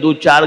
2-4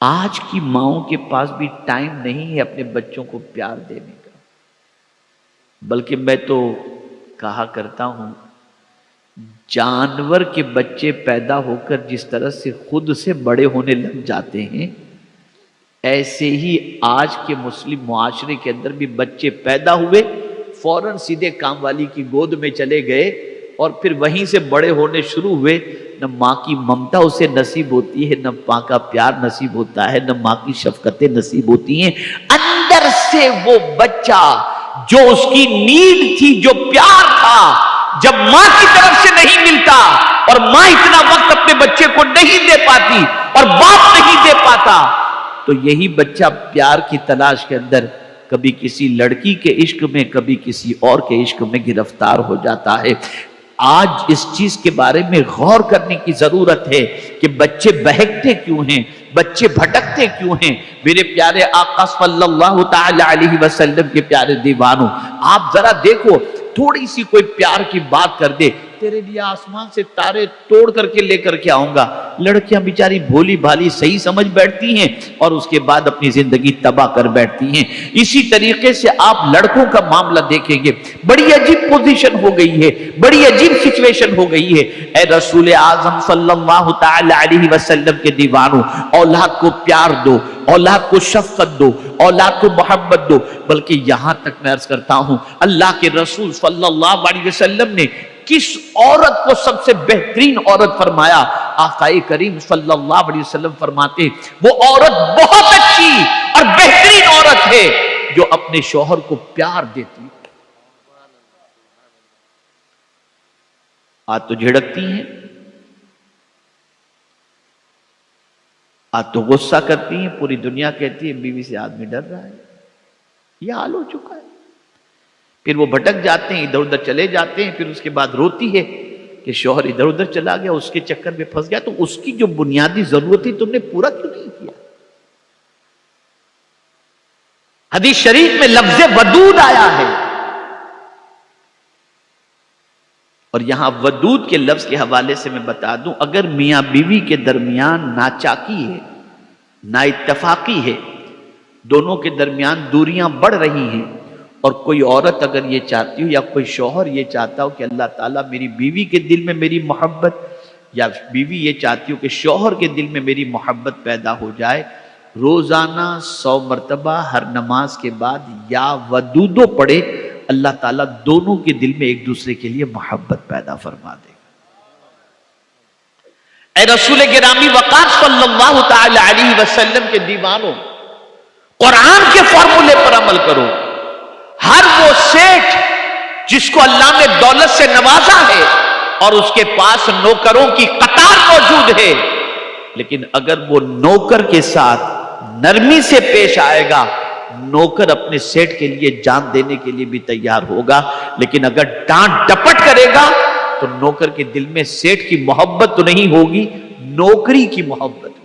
آج کی ماؤں کے پاس بھی ٹائم نہیں ہے اپنے بچوں کو پیار دینے کا، بلکہ میں تو کہا کرتا ہوں جانور کے بچے پیدا ہو کر جس طرح سے خود سے بڑے ہونے لگ جاتے ہیں، ایسے ہی آج کے مسلم معاشرے کے اندر بھی بچے پیدا ہوئے، فوراً سیدھے کام والی کی گود میں چلے گئے اور پھر وہیں سے بڑے ہونے شروع ہوئے۔ نہ ماں کی ممتا اسے نصیب ہوتی ہے، نہ ماں کا پیار نصیب ہوتا ہے، نہ ماں کی شفقتیں نصیب ہوتی ہیں۔ اندر سے وہ بچہ جو اس کی نیڈ تھی، جو پیار تھا، جب ماں کی طرف سے نہیں ملتا اور ماں اتنا وقت اپنے بچے کو نہیں دے پاتی اور باپ نہیں دے پاتا، تو یہی بچہ پیار کی تلاش کے اندر کبھی کسی لڑکی کے عشق میں، کبھی کسی اور کے عشق میں گرفتار ہو جاتا ہے۔ آج اس چیز کے بارے میں غور کرنے کی ضرورت ہے کہ بچے بہکتے کیوں ہیں، بچے بھٹکتے کیوں ہیں۔ میرے پیارے آقا صلی اللہ تعالی علیہ وسلم کے پیارے دیوانوں، آپ ذرا دیکھو، تھوڑی سی کوئی پیار کی بات کر دے، تیرے لیے آسمان سے تارے توڑ کر کے لے کر کے آؤں گا، لڑکیاں بیچاری بھولی بھالی صحیح سمجھ بیٹھتی ہیں اور اس کے بعد اپنی زندگی تباہ کر بیٹھتی ہیں۔ اسی طریقے سے آپ لڑکوں کا معاملہ دیکھیں گے، بڑی عجیب پوزیشن ہو گئی ہے، بڑی عجیب سچویشن ہو گئی ہے۔ اے رسول اعظم صلی اللہ تعالی علیہ وسلم کے دیوانوں، اولاد کو پیار دو، اولاد کو شفقت دو، اولاد کو محبت دو، بلکہ یہاں تک میں عرض کرتا ہوں اللہ کے رسول صلی اللہ علیہ وسلم نے کس عورت کو سب سے بہترین عورت فرمایا؟ آقا کریم صلی اللہ علیہ وسلم فرماتے وہ عورت بہت اچھی اور بہترین عورت ہے جو اپنے شوہر کو پیار دیتی ہے۔ آج تو جھڑکتی ہیں، آج تو غصہ کرتی ہیں، پوری دنیا کہتی ہے بیوی سے آدمی ڈر رہا ہے، یہ حال ہو چکا ہے۔ پھر وہ بھٹک جاتے ہیں، ادھر ادھر چلے جاتے ہیں، پھر اس کے بعد روتی ہے کہ شوہر ادھر ادھر چلا گیا، اس کے چکر میں پھنس گیا، تو اس کی جو بنیادی ضرورت تھی تم نے پورا کیوں نہیں کیا؟ حدیث شریف میں لفظ ودود آیا ہے، اور یہاں ودود کے لفظ کے حوالے سے میں بتا دوں، اگر میاں بیوی کے درمیان ناچاکی ہے، نا اتفاقی ہے، دونوں کے درمیان دوریاں بڑھ رہی ہیں، اور کوئی عورت اگر یہ چاہتی ہو یا کوئی شوہر یہ چاہتا ہو کہ اللہ تعالیٰ میری بیوی کے دل میں میری محبت، یا بیوی یہ چاہتی ہو کہ شوہر کے دل میں میری محبت پیدا ہو جائے، روزانہ 100 مرتبہ ہر نماز کے بعد یا ودودو پڑھے، اللہ تعالیٰ دونوں کے دل میں ایک دوسرے کے لیے محبت پیدا فرما دے گا۔ اے رسول گرامی وقار صلی اللہ تعالی علیہ وسلم کے دیوانوں، قرآن کے فارمولے پر عمل کرو۔ ہر وہ سیٹھ جس کو اللہ نے دولت سے نوازا ہے اور اس کے پاس نوکروں کی قطار موجود ہے، لیکن اگر وہ نوکر کے ساتھ نرمی سے پیش آئے گا، نوکر اپنے سیٹھ کے لیے جان دینے کے لیے بھی تیار ہوگا، لیکن اگر ڈانٹ ڈپٹ کرے گا تو نوکر کے دل میں سیٹھ کی محبت تو نہیں ہوگی، نوکری کی محبت ہوگی۔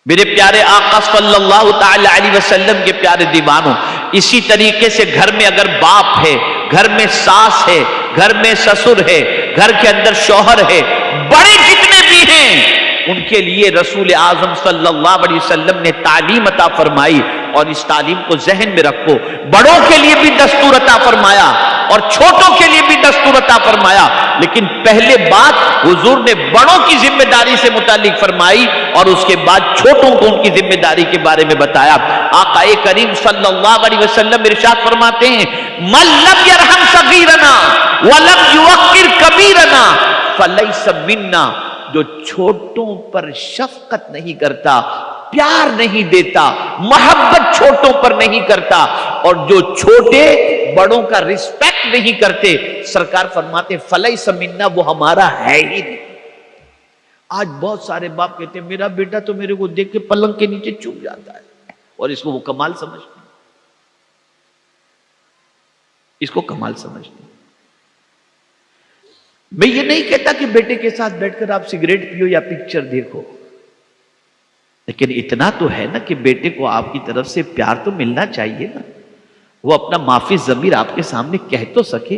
میرے پیارے آقا صلی اللہ تعالی علیہ وسلم کے پیارے دیوانوں، اسی طریقے سے گھر میں اگر باپ ہے، گھر میں ساس ہے، گھر میں سسر ہے، گھر کے اندر شوہر ہے، بڑے جتنے بھی ہیں، ان کے لیے رسول اعظم صلی اللہ علیہ وسلم نے تعلیم عطا فرمائی، اور اس تعلیم کو ذہن میں رکھو، بڑوں کے لیے بھی دستور عطا فرمایا اور چھوٹوں کے لیے بھی دستور عطا فرمایا، لیکن پہلے بات حضور نے بڑوں کی ذمہ داری سے متعلق فرمائی اور اس کے بعد چھوٹوں کو ان کی ذمہ داری کے بارے میں بتایا۔ آقا کریم صلی اللہ علیہ وسلم ارشاد فرماتے ہیں من لم یرحم صغیرنا ولم یوقر کبیرنا فلیس منا، جو چھوٹوں پر شفقت نہیں کرتا، پیار نہیں دیتا، محبت چھوٹوں پر نہیں کرتا، اور جو چھوٹے بڑوں کا رسپیکٹ نہیں کرتے، سرکار فرماتے فلیس منا، وہ ہمارا ہے ہی نہیں۔ آج بہت سارے باپ کہتے ہیں میرا بیٹا تو میرے کو دیکھ کے پلنگ کے نیچے چھپ جاتا ہے، اور اس کو وہ کمال سمجھتے ہیں، اس کو کمال سمجھتے ہیں۔ میں یہ نہیں کہتا کہ بیٹے کے ساتھ بیٹھ کر آپ سگریٹ پیو یا پکچر دیکھو، لیکن اتنا تو ہے نا کہ بیٹے کو آپ کی طرف سے پیار تو ملنا چاہیے نا، وہ اپنا معافی ضمیر آپ کے سامنے کہہ تو سکے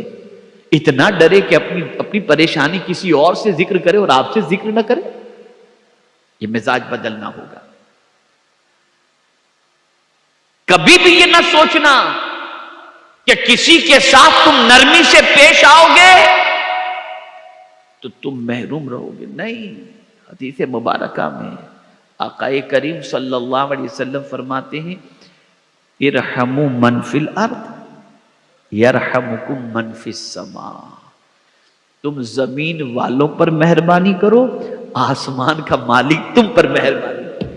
اتنا ڈرے کہ اپنی پریشانی کسی اور سے ذکر کرے اور آپ سے ذکر نہ کرے. یہ مزاج بدلنا ہوگا. کبھی بھی یہ نہ سوچنا کہ کسی کے ساتھ تم نرمی سے پیش آؤ گے تو تم محروم رہو گے. نہیں، حدیث مبارکہ میں آقا کریم صلی اللہ علیہ وسلم فرماتے ہیں ارحموا من فی الارض یرحمکم من فی السماء. تم زمین والوں پر مہربانی کرو، آسمان کا مالک تم پر مہربانی کرے.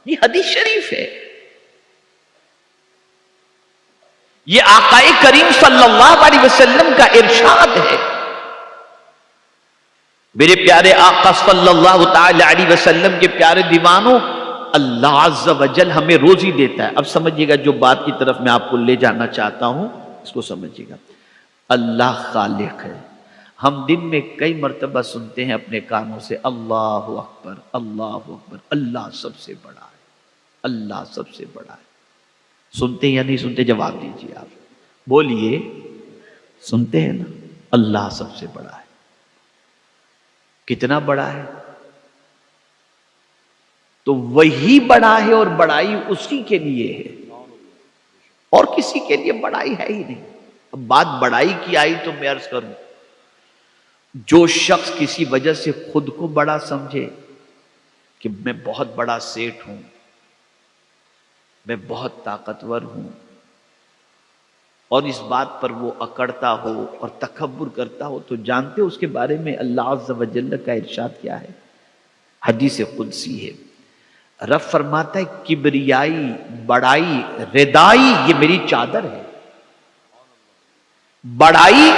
یہ حدیث شریف ہے. یہ آقا کریم صلی اللہ علیہ وسلم کا ارشاد ہے. میرے پیارے آقا صلی اللہ تعالی علیہ وسلم کے پیارے دیوانوں، اللہ عز و جل ہمیں روزی دیتا ہے. اب سمجھیے گا جو بات کی طرف میں آپ کو لے جانا چاہتا ہوں اس کو سمجھیے گا. اللہ خالق ہے. ہم دن میں کئی مرتبہ سنتے ہیں اپنے کانوں سے اللہ اکبر اللہ اکبر، اللہ سب سے بڑا ہے، اللہ سب سے بڑا ہے. سنتے یا نہیں سنتے؟ جواب دیجیے. آپ بولیے. سنتے ہیں نا؟ اللہ سب سے بڑا ہے. کتنا بڑا ہے؟ تو وہی بڑا ہے اور بڑائی اسی کے لیے ہے، اور کسی کے لیے بڑائی ہے ہی نہیں. اب بات بڑائی کی آئی تو میں عرض کروں، جو شخص کسی وجہ سے خود کو بڑا سمجھے کہ میں بہت بڑا سیٹھ ہوں، میں بہت طاقتور ہوں، اور اس بات پر وہ اکڑتا ہو اور تکبر کرتا ہو، تو جانتے اس کے بارے میں اللہ عز و جل کا ارشاد کیا ہے؟ حدیث قدسی ہے. رب فرماتا ہے کبریائی، بڑائی، ردائی یہ میری چادر ہے. بڑائی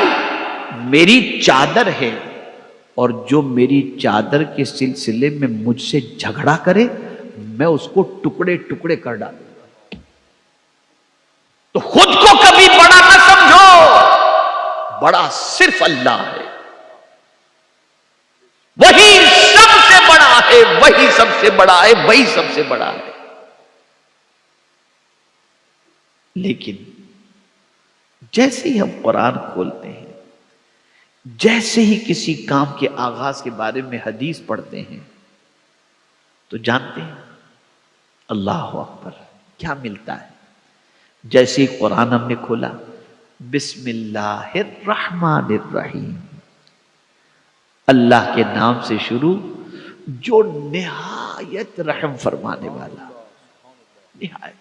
میری چادر ہے، اور جو میری چادر کے سلسلے میں مجھ سے جھگڑا کرے میں اس کو ٹکڑے ٹکڑے کر ڈالوں گا. تو خود کو کبھی بڑا نہ سمجھو، بڑا صرف اللہ ہے. وہی سب سے بڑا ہے، وہی سب سے بڑا ہے، وہی سب سے بڑا ہے. لیکن جیسے ہی ہم قرآن کھولتے ہیں، جیسے ہی کسی کام کے آغاز کے بارے میں حدیث پڑھتے ہیں، تو جانتے ہیں اللہ اکبر کیا ملتا ہے. جیسے ہی قرآن ہم نے کھولا، بسم اللہ الرحمن الرحیم، اللہ کے نام سے شروع جو نہایت رحم فرمانے والا. نہایت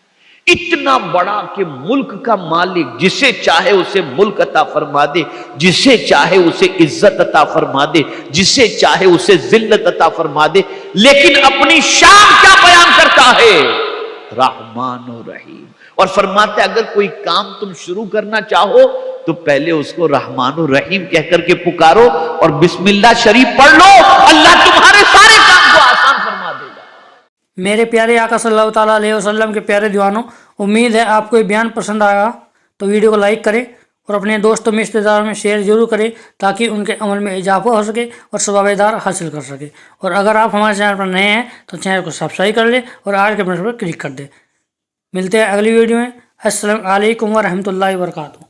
اتنا بڑا کہ ملک کا مالک جسے چاہے اسے ملک عطا فرما دے، جسے چاہے اسے عزت عطا فرما دے، جسے چاہے اسے ذلت عطا فرما دے. لیکن اپنی شان کیا بیان کرتا ہے؟ رحمان و رحیم. اور فرماتا ہے اگر کوئی کام تم شروع کرنا چاہو تو پہلے اس کو رحمان و رحیم کہہ کر کے پکارو اور بسم اللہ شریف پڑھ لو، اللہ تمہارے سارے کام کو آسان فرما دے گا. میرے پیارے آقا صلی اللہ تعالیٰ علیہ وسلم کے پیارے دیوانوں، امید ہے آپ کو یہ بیان پسند آیا تو ویڈیو کو لائک کریں اور اپنے دوستوں میں رشتہ داروں میں شیئر ضرور کریں تاکہ ان کے عمل میں اضافہ ہو سکے اور ثواب دار حاصل کر سکے. اور اگر آپ ہمارے چینل پر نئے ہیں تو چینل کو سبسکرائب کر لیں اور آل کے بٹن پر کلک کر دیں. ملتے ہیں اگلی ویڈیو میں. السلام علیکم ورحمۃ اللہ وبرکاتہ.